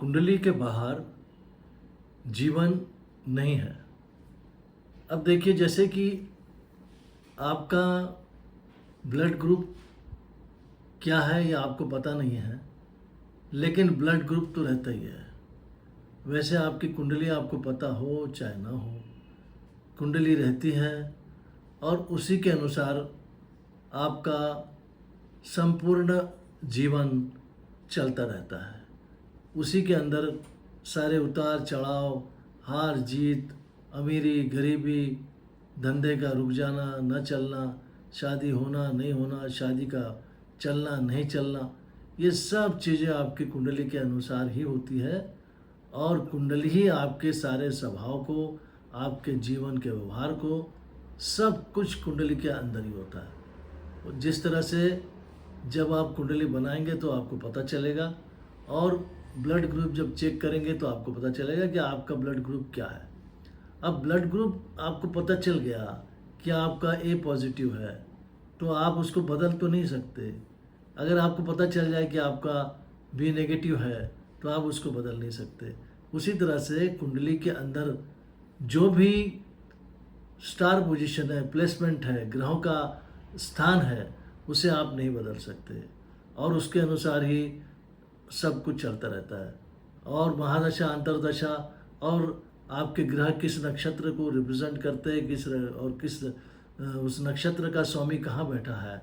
कुंडली के बाहर जीवन नहीं है। अब देखिए, जैसे कि आपका ब्लड ग्रुप क्या है ये आपको पता नहीं है, लेकिन ब्लड ग्रुप तो रहता ही है। वैसे आपकी कुंडली आपको पता हो चाहे ना हो, कुंडली रहती है और उसी के अनुसार आपका संपूर्ण जीवन चलता रहता है। उसी के अंदर सारे उतार चढ़ाव, हार जीत, अमीरी गरीबी, धंधे का रुक जाना न चलना, शादी होना नहीं होना, शादी का चलना नहीं चलना, ये सब चीज़ें आपकी कुंडली के अनुसार ही होती है। और कुंडली ही आपके सारे स्वभाव को, आपके जीवन के व्यवहार को, सब कुछ कुंडली के अंदर ही होता है। और जिस तरह से जब आप कुंडली बनाएंगे तो आपको पता चलेगा, और ब्लड ग्रुप जब चेक करेंगे तो आपको पता चलेगा कि आपका ब्लड ग्रुप क्या है। अब ब्लड ग्रुप आपको पता चल गया कि आपका ए पॉजिटिव है, तो आप उसको बदल तो नहीं सकते। अगर आपको पता चल जाए कि आपका बी नेगेटिव है तो आप उसको बदल नहीं सकते। उसी तरह से कुंडली के अंदर जो भी स्टार पोजीशन है, प्लेसमेंट है, ग्रहों का स्थान है, उसे आप नहीं बदल सकते, और उसके अनुसार ही सब कुछ चलता रहता है। और महादशा, अंतरदशा, और आपके ग्रह किस नक्षत्र को रिप्रेजेंट करते हैं, किस उस नक्षत्र का स्वामी कहाँ बैठा है,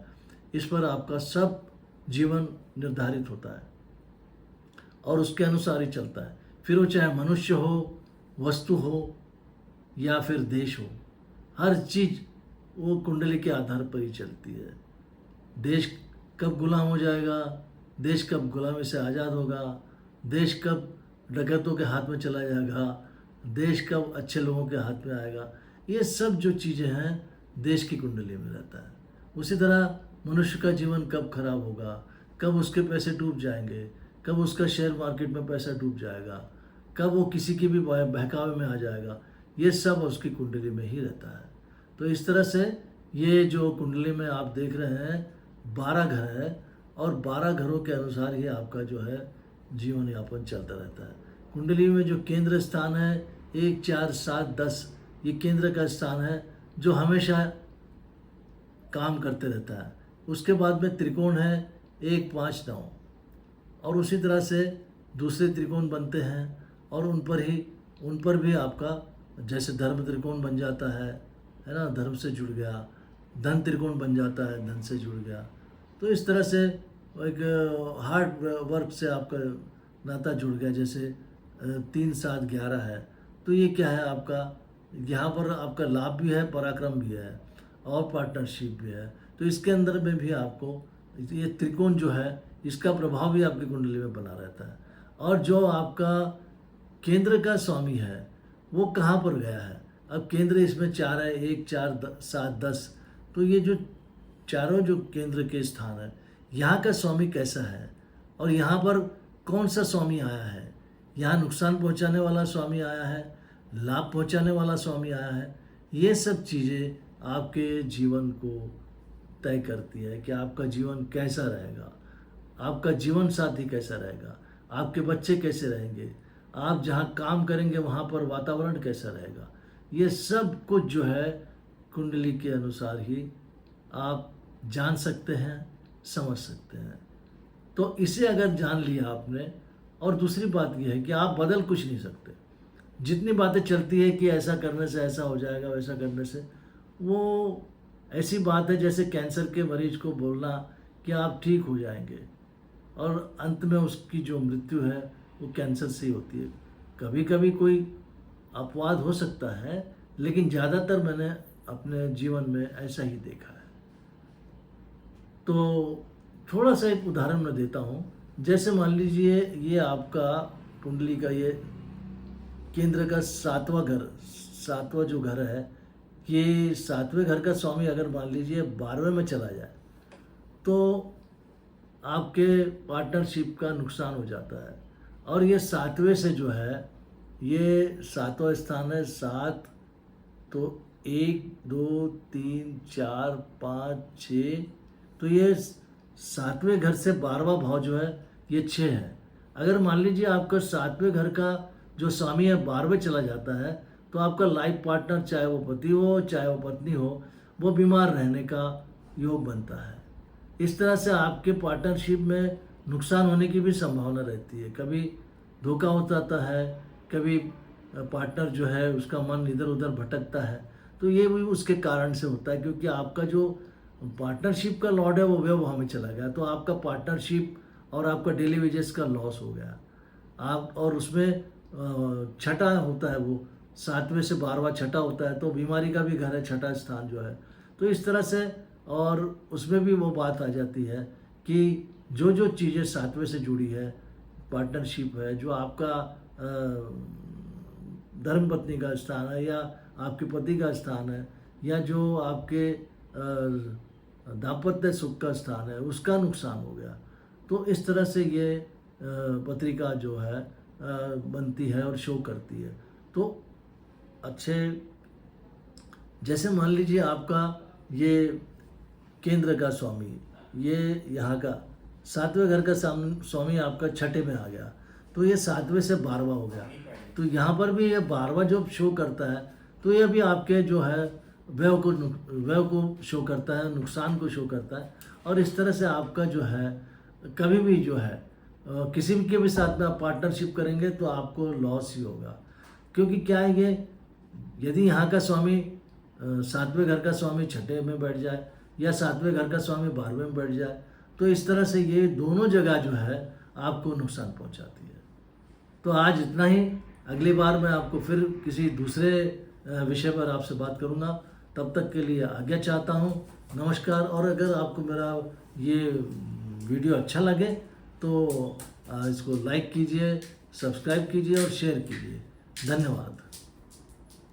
इस पर आपका सब जीवन निर्धारित होता है और उसके अनुसार ही चलता है। फिर वो चाहे मनुष्य हो, वस्तु हो या फिर देश हो, हर चीज़ वो कुंडली के आधार पर ही चलती है। देश कब गुलाम हो जाएगा, देश कब गुलामी से आज़ाद होगा, देश कब डकैतों के हाथ में चला जाएगा, देश कब अच्छे लोगों के हाथ में आएगा, ये सब जो चीज़ें हैं देश की कुंडली में रहता है। उसी तरह मनुष्य का जीवन कब खराब होगा, कब उसके पैसे डूब जाएंगे, कब उसका शेयर मार्केट में पैसा डूब जाएगा, कब वो किसी की भी बहकावे में आ जाएगा, ये सब उसकी कुंडली में ही रहता है। तो इस तरह से ये जो कुंडली में आप देख रहे हैं 12 घर है, और 12 घरों के अनुसार ही आपका जो है जीवन यापन चलता रहता है। कुंडली में जो केंद्र स्थान है 1, 4, 7, 10, ये केंद्र का स्थान है जो हमेशा काम करते रहता है। उसके बाद में त्रिकोण है 1, 5, 9, और उसी तरह से दूसरे त्रिकोण बनते हैं, और उन पर भी आपका जैसे धर्म त्रिकोण बन जाता है ना, धर्म से जुड़ गया, धन त्रिकोण बन जाता है, धन से जुड़ गया। तो इस तरह से एक हार्ड वर्क से आपका नाता जुड़ गया। जैसे 3, 7, 11 है, तो ये क्या है आपका, यहाँ पर आपका लाभ भी है, पराक्रम भी है, और पार्टनरशिप भी है। तो इसके अंदर में भी आपको ये त्रिकोण जो है इसका प्रभाव भी आपकी कुंडली में बना रहता है। और जो आपका केंद्र का स्वामी है वो कहाँ पर गया है, अब केंद्र इसमें 4 है, 1, 4, 7, 10, तो ये जो चारों जो केंद्र के स्थान है, यहाँ का स्वामी कैसा है, और यहाँ पर कौन सा स्वामी आया है, यहाँ नुकसान पहुँचाने वाला स्वामी आया है, लाभ पहुँचाने वाला स्वामी आया है, ये सब चीज़ें आपके जीवन को तय करती है कि आपका जीवन कैसा रहेगा, आपका जीवन साथी कैसा रहेगा, आपके बच्चे कैसे रहेंगे, आप जहाँ काम करेंगे वहाँ पर वातावरण कैसा रहेगा। ये सब कुछ जो है कुंडली के अनुसार ही आप जान सकते हैं, समझ सकते हैं। तो इसे अगर जान लिया आपने, और दूसरी बात यह है कि आप बदल कुछ नहीं सकते। जितनी बातें चलती है कि ऐसा करने से ऐसा हो जाएगा, वैसा करने से, वो ऐसी बात है जैसे कैंसर के मरीज को बोलना कि आप ठीक हो जाएंगे, और अंत में उसकी जो मृत्यु है वो कैंसर से ही होती है। कभी कभी कोई अपवाद हो सकता है, लेकिन ज़्यादातर मैंने अपने जीवन में ऐसा ही देखा है। तो थोड़ा सा एक उदाहरण मैं देता हूँ। जैसे मान लीजिए ये आपका कुंडली का ये केंद्र का 7वां जो घर है, ये 7वें घर का स्वामी अगर मान लीजिए 12वें में चला जाए तो आपके पार्टनरशिप का नुकसान हो जाता है। और ये 7वें से जो है, ये 7वां स्थान है, 7, तो 1, 2, 3, 4, 5, 6, तो ये 7वें घर से 12वां भाव जो है ये 6 है। अगर मान लीजिए आपका 7वें घर का जो स्वामी है 12वें चला जाता है, तो आपका लाइफ पार्टनर, चाहे वो पति हो चाहे वो पत्नी हो, वो बीमार रहने का योग बनता है। इस तरह से आपके पार्टनरशिप में नुकसान होने की भी संभावना रहती है। कभी धोखा हो जाता है, कभी पार्टनर जो है उसका मन इधर उधर भटकता है, तो ये भी उसके कारण से होता है, क्योंकि आपका जो पार्टनरशिप का लॉर्ड है वो व्यवहार में चला गया, तो आपका पार्टनरशिप और आपका डेली वेजेस का लॉस हो गया। आप और उसमें छठा होता है, वो 7वें से 12वां छठा होता है, तो बीमारी का भी घर है छठा स्थान जो है। तो इस तरह से, और उसमें भी वो बात आ जाती है कि जो जो चीज़ें 7वें से जुड़ी है, पार्टनरशिप है, जो आपका धर्मपत्नी का स्थान है, या आपके पति का स्थान है, या जो आपके दाम्पत्य सुख का स्थान है, उसका नुकसान हो गया। तो इस तरह से ये पत्रिका जो है बनती है और शो करती है। तो अच्छे, जैसे मान लीजिए आपका ये केंद्र का स्वामी, ये यहाँ का 7वें घर का स्वामी आपका छठे में आ गया, तो ये 7वें से 12वां हो गया। तो यहाँ पर भी ये 12वां जो शो करता है, तो ये भी आपके जो है व्यय को शो करता है, नुकसान को शो करता है। और इस तरह से आपका जो है कभी भी जो है किसी भी के भी साथ में आप पार्टनरशिप करेंगे तो आपको लॉस ही होगा। क्योंकि क्या है, ये यदि यहाँ का स्वामी 7वें घर का स्वामी छठे में बैठ जाए, या 7वें घर का स्वामी 12वें में बैठ जाए, तो इस तरह से ये दोनों जगह जो है आपको नुकसान पहुँचाती है। तो आज इतना ही। अगली बार मैं आपको फिर किसी दूसरे विषय पर आपसे बात करूँगा। तब तक के लिए आज्ञा चाहता हूँ। नमस्कार। और अगर आपको मेरा ये वीडियो अच्छा लगे तो इसको लाइक कीजिए, सब्सक्राइब कीजिए और शेयर कीजिए। धन्यवाद।